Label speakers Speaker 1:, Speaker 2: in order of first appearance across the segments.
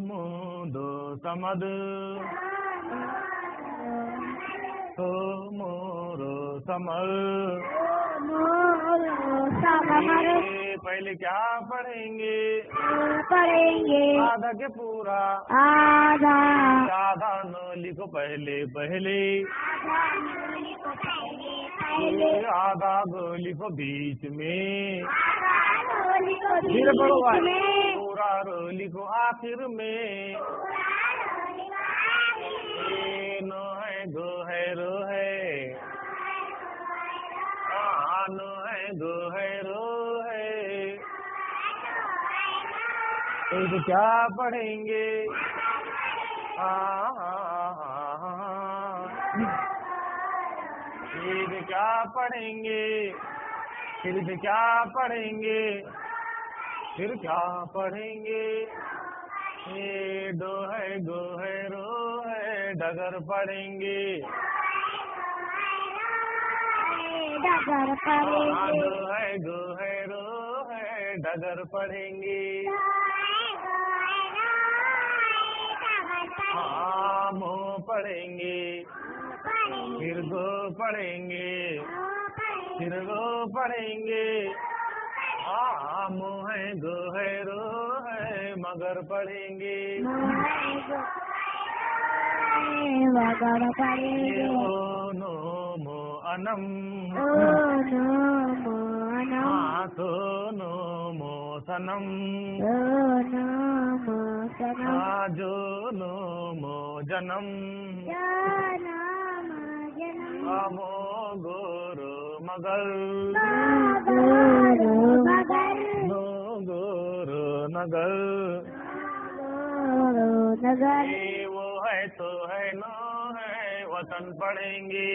Speaker 1: मुदो समद तो मोरो समर। पहले क्या पढ़ेंगे? आधा के पूरा आधा नो लिखो पहले आधा गो लिखो बीच में, फिर पूरा रो लिखो आखिर में। नो है गो है रो है, नो है गो है रो है। तो क्या पढ़ेंगे? फिर क्या पढ़ेंगे? फिर क्या पढ़ेंगे? फिर क्या पढ़ेंगे? ये दो है गो है रो है डगर पढ़ेंगे। दो है गो है रो है डगर पढ़ेंगे। मो पढ़ेंगे, फिर गो पढ़ेंगे, फिर गो पढ़ेंगे। मो है गो है रो है मगर पढ़ेंगे। मगर पढ़ेंगे। ओ नो मो अनम, तो नो मो सनम, जो नो मो जनम, मो गोरो मगर, नो गोरो नगर। ये वो है तो है नो है वतन पढ़ेंगे।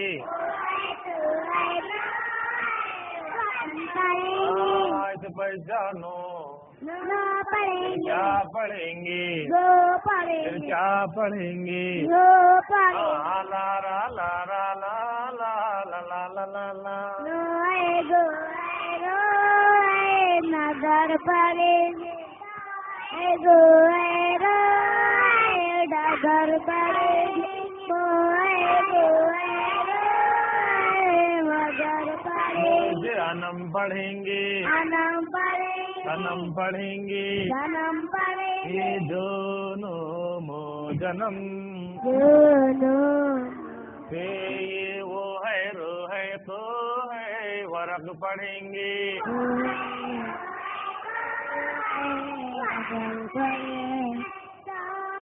Speaker 1: आज पहचानो क्या पढ़ेंगे? फिर क्या पढ़ेंगे? ला ला ला ला ला ला ला ला ला ला। नगर पढ़ेंगे, डगर पढ़ेंगे, मगर पढ़ेंगे। अनम पढ़ेंगे, सनम पढ़ेंगे, ये दोनों मो जन्म। ये वो है रो है तो है वर्ग पढ़ेंगे।